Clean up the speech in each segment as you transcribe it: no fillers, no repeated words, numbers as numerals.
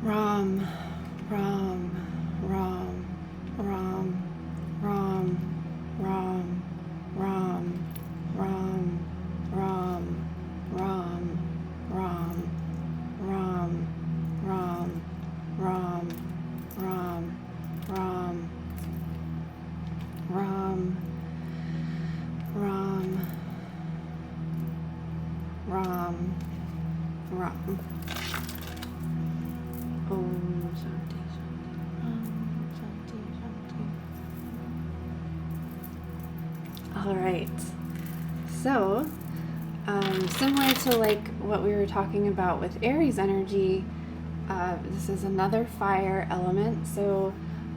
Ram, Ram, Ram, Ram, Ram, Ram, Ram, Ram, Ram, Ram, Ram, Ram, Ram, Ram, Ram, Ram, Ram, Ram, Ram, Ram. Om Shanti Shanti. Om Shanti Shanti. All right. So, similar to like what we were talking about with Aries energy, this is another fire element. So,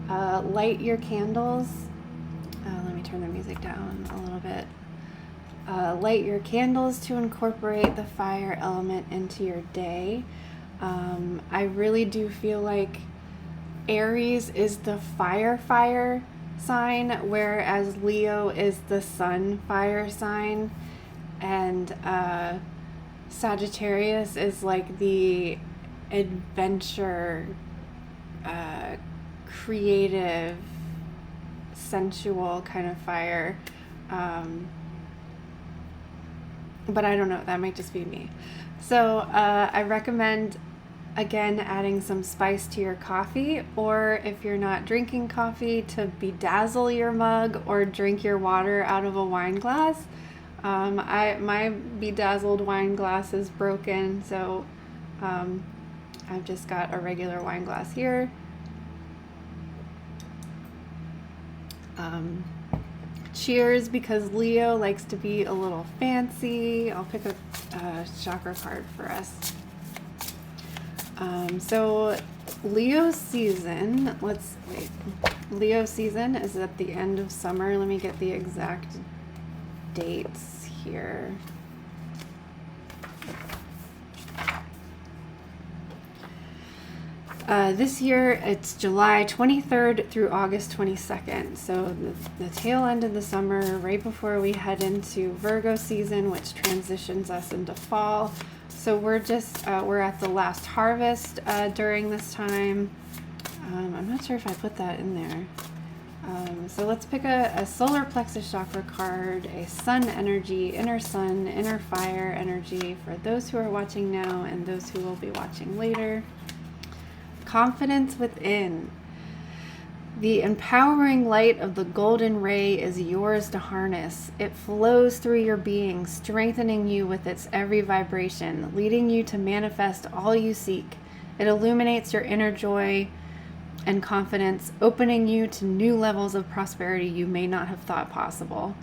light your candles. Let me turn the music down a little bit. Light your candles to incorporate the fire element into your day. I really do feel like Aries is the fire sign, whereas Leo is the sun fire sign, and Sagittarius is like the adventure, creative, sensual kind of fire. But I don't know, that might just be me. So I recommend, again, adding some spice to your coffee, or if you're not drinking coffee, to bedazzle your mug or drink your water out of a wine glass. My bedazzled wine glass is broken, so I've just got a regular wine glass here. Cheers, because Leo likes to be a little fancy. I'll pick a chakra card for us. So Leo season, Leo season is at the end of summer. Let me get the exact dates here. This year it's July 23rd through August 22nd. So the tail end of the summer, right before we head into Virgo season, which transitions us into fall. So we're at the last harvest during this time. I'm not sure if I put that in there. So let's pick a solar plexus chakra card, a sun energy, inner fire energy for those who are watching now and those who will be watching later. Confidence within. The empowering light of the golden ray is yours to harness. It flows through your being, strengthening you with its every vibration, leading you to manifest all you seek. It illuminates your inner joy and confidence, opening you to new levels of prosperity you may not have thought possible.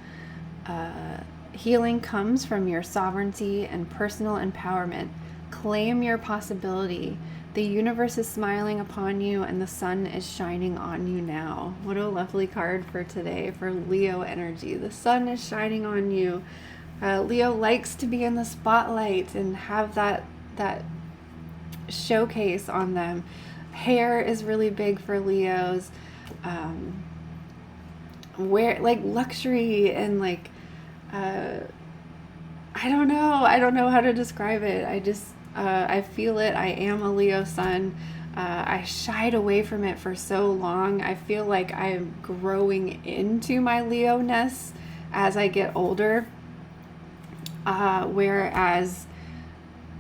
Healing comes from your sovereignty and personal empowerment. Claim your possibility. The universe is smiling upon you and the sun is shining on you now. What a lovely card for today for Leo energy. The sun is shining on you. Leo likes to be in the spotlight and have that showcase on them. Hair is really big for Leos. Luxury and I don't know how to describe it. I feel it. I am a Leo sun. I shied away from it for so long. I feel like I'm growing into my Leo-ness as I get older. Whereas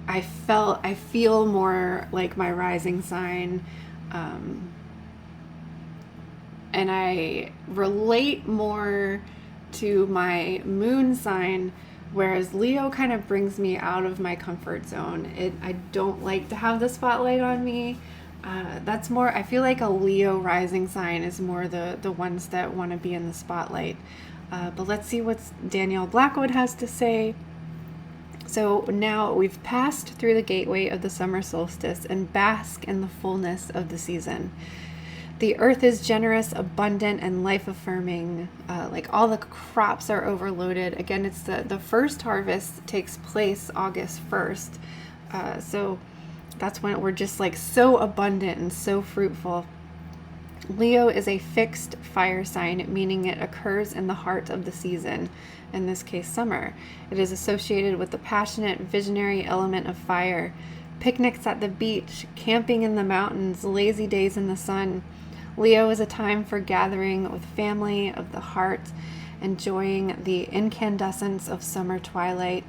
I feel more like my rising sign. And I relate more to my moon sign, whereas Leo kind of brings me out of my comfort zone. I don't like to have the spotlight on me. That's more, I feel like a Leo rising sign is more the ones that want to be in the spotlight. But let's see what Danielle Blackwood has to say. So now we've passed through the gateway of the summer solstice and bask in the fullness of the season. The earth is generous, abundant, and life-affirming. All the crops are overloaded. Again, it's the first harvest takes place August 1st. So that's when we're just so abundant and so fruitful. Leo is a fixed fire sign, meaning it occurs in the heart of the season, in this case summer. It is associated with the passionate, visionary element of fire. Picnics at the beach, camping in the mountains, lazy days in the sun. Leo is a time for gathering with family of the heart, enjoying the incandescence of summer twilight.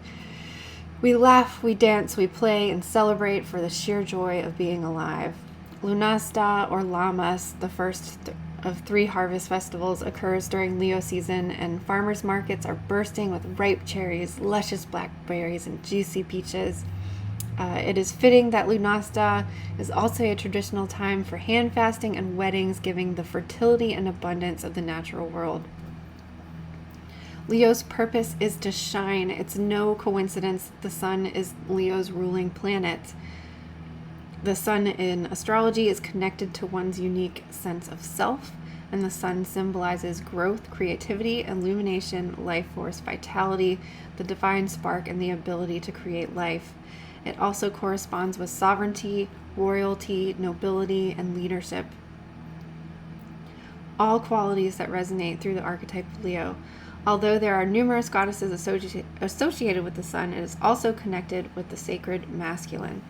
We laugh, we dance, we play, and celebrate for the sheer joy of being alive. Lunasta or Lammas, the first of 3 harvest festivals, occurs during Leo season, and farmers markets are bursting with ripe cherries, luscious blackberries, and juicy peaches. It is fitting that Lunasta is also a traditional time for hand fasting and weddings, giving the fertility and abundance of the natural world. Leo's purpose is to shine. It's no coincidence that the sun is Leo's ruling planet. The sun in astrology is connected to one's unique sense of self, and the sun symbolizes growth, creativity, illumination, life force, vitality, the divine spark, and the ability to create life. It also corresponds with sovereignty, royalty, nobility, and leadership. All qualities that resonate through the archetype of Leo. Although there are numerous goddesses associated with the sun, it is also connected with the sacred masculine.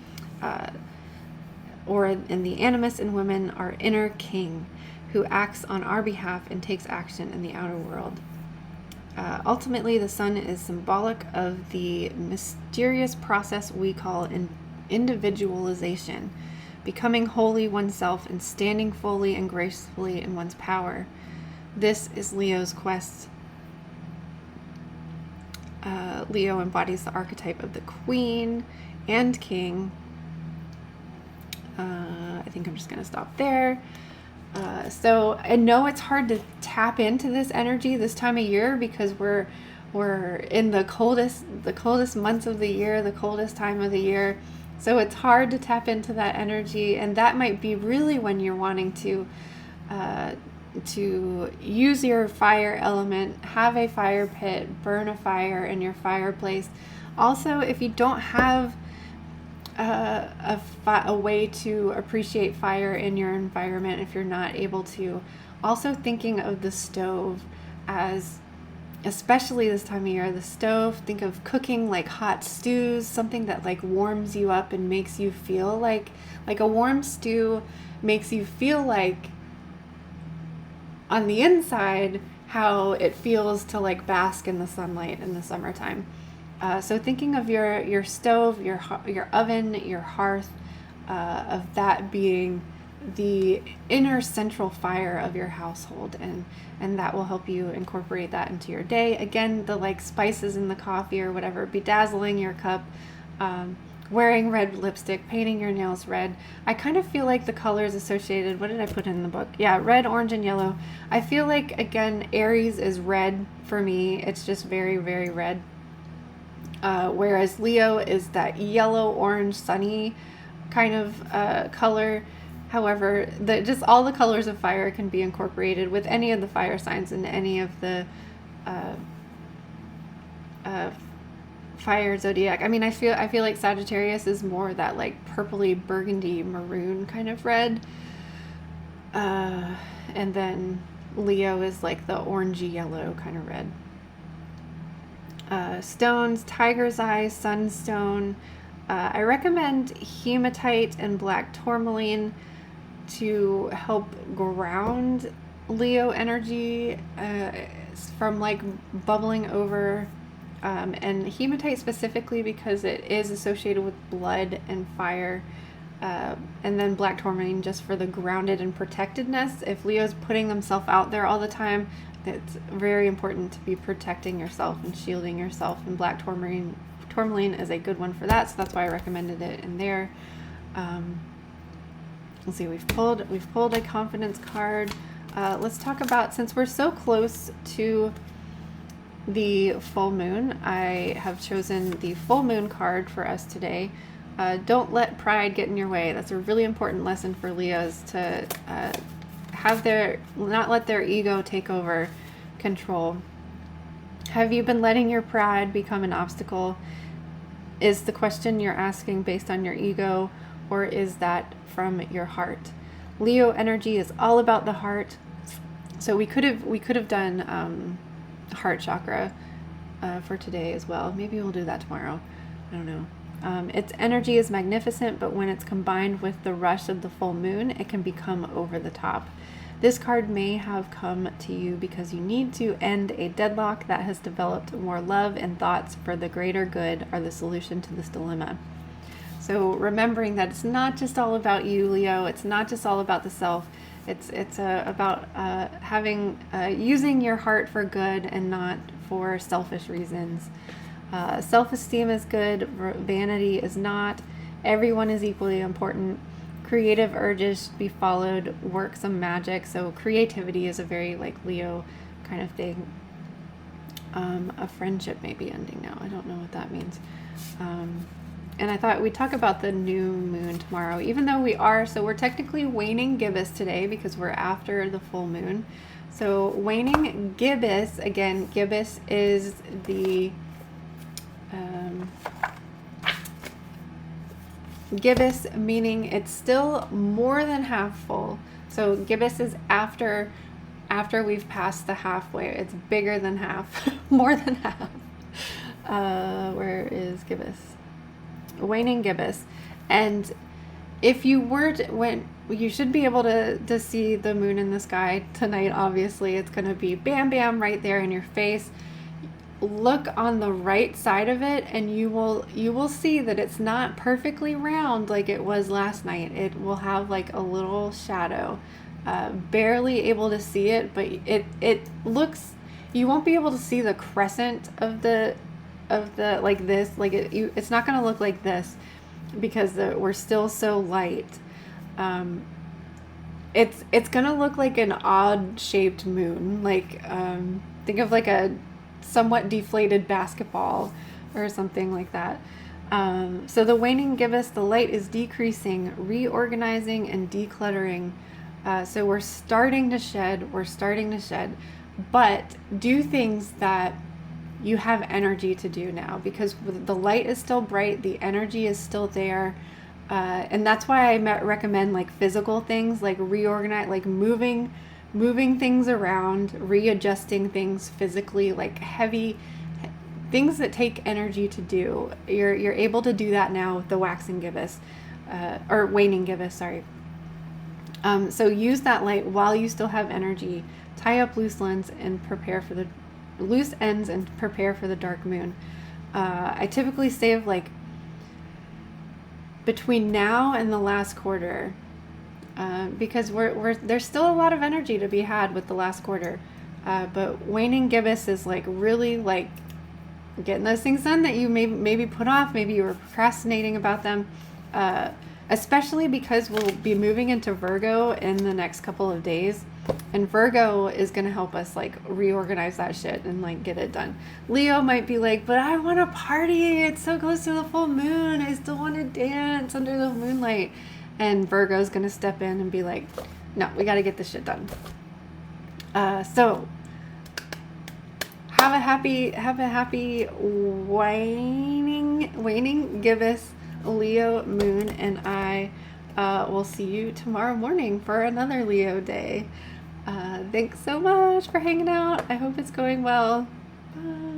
Or in the animus in women, our inner king, who acts on our behalf and takes action in the outer world. Ultimately, the sun is symbolic of the mysterious process we call individualization, becoming wholly oneself and standing fully and gracefully in one's power. This is Leo's quest. Leo embodies the archetype of the queen and king. I think I'm just going to stop there. So I know it's hard to tap into this energy this time of year because we're in the coldest months of the year, the coldest time of the year. So it's hard to tap into that energy, and that might be really when you're wanting to use your fire element, have a fire pit, burn a fire in your fireplace. Also, if you don't have a way to appreciate fire in your environment, if you're not able to, also thinking of the stove as, especially this time of year, the stove, think of cooking like hot stews, something that like warms you up and makes you feel like a warm stew makes you feel like on the inside how it feels to like bask in the sunlight in the summertime. So thinking of your stove, your oven, your hearth, of that being the inner central fire of your household, and that will help you incorporate that into your day. Again, the like spices in the coffee or whatever, bedazzling your cup, wearing red lipstick, painting your nails red. I kind of feel like the colors associated, what did I put in the book? Yeah, red, orange, and yellow. I feel like, again, Aries is red for me. It's just very, very red. Whereas Leo is that yellow, orange, sunny kind of color. However, just all the colors of fire can be incorporated with any of the fire signs and any of the fire zodiac. I mean, I feel like Sagittarius is more that like purpley burgundy maroon kind of red, and then Leo is like the orangey yellow kind of red. Stones, tiger's eye, sunstone. I recommend hematite and black tourmaline to help ground Leo energy from like bubbling over. And hematite specifically because it is associated with blood and fire. And then black tourmaline just for the grounded and protectedness. If Leo's putting themselves out there all the time, it's very important to be protecting yourself and shielding yourself. And black tourmaline is a good one for that. So that's why I recommended it in there. Let's see, we've pulled a confidence card. Let's talk about, since we're so close to the full moon, I have chosen the full moon card for us today. Don't let pride get in your way. That's a really important lesson for Leos, to not let their ego take over control. Have you been letting your pride become an obstacle? Is the question you're asking based on your ego, or is that from your heart? Leo energy is all about the heart. So we could have done heart chakra for today as well. Maybe we'll do that tomorrow. I don't know. Its energy is magnificent, but when it's combined with the rush of the full moon, it can become over the top. This card may have come to you because you need to end a deadlock that has developed more love and thoughts for the greater good are the solution to this dilemma. So remembering that it's not just all about you, Leo. It's not just all about the self. It's about using your heart for good and not for selfish reasons. Self-esteem is good. Vanity is not. Everyone is equally important. Creative urges should be followed. Work some magic. So creativity is a very like Leo kind of thing. A friendship may be ending now. I don't know what that means. And I thought we'd talk about the new moon tomorrow, even though we're technically waning gibbous today because we're after the full moon. So waning gibbous, again, gibbous is the gibbous, meaning it's still more than half full. So gibbous is after we've passed the halfway. It's bigger than half, more than half. Where is gibbous? Waning gibbous. And if you were to, you should be able to see the moon in the sky tonight. Obviously, it's going to be bam, bam right there in your face. Look on the right side of it and you will see that it's not perfectly round like it was last night. It will have like a little shadow, barely able to see it, but it looks, you won't be able to see the crescent of the like this, like it's not going to look like this because we're still so light. It's going to look like an odd shaped moon, like think of like a somewhat deflated basketball or something like that. So the waning gibbous, the light is decreasing, reorganizing and decluttering. So we're starting to shed, but do things that you have energy to do now, because the light is still bright, the energy is still there. And that's why I recommend like physical things, like reorganize, like moving things around, readjusting things physically, like heavy things that take energy to do. You're able to do that now with the waxing gibbous, or waning gibbous, sorry. So use that light while you still have energy. Tie up loose ends and prepare for the dark moon. I typically save like between now and the last quarter. Because there's still a lot of energy to be had with the last quarter. But waning gibbous is like really like getting those things done that you maybe put off, maybe you were procrastinating about them. Especially because we'll be moving into Virgo in the next couple of days. And Virgo is going to help us like reorganize that shit and like get it done. Leo might be like, but I want to party. It's so close to the full moon. I still want to dance under the moonlight. And Virgo's going to step in and be like, no, we got to get this shit done. So have a happy waning gibbous Leo moon. And I will see you tomorrow morning for another Leo day. Thanks so much for hanging out. I hope it's going well. Bye.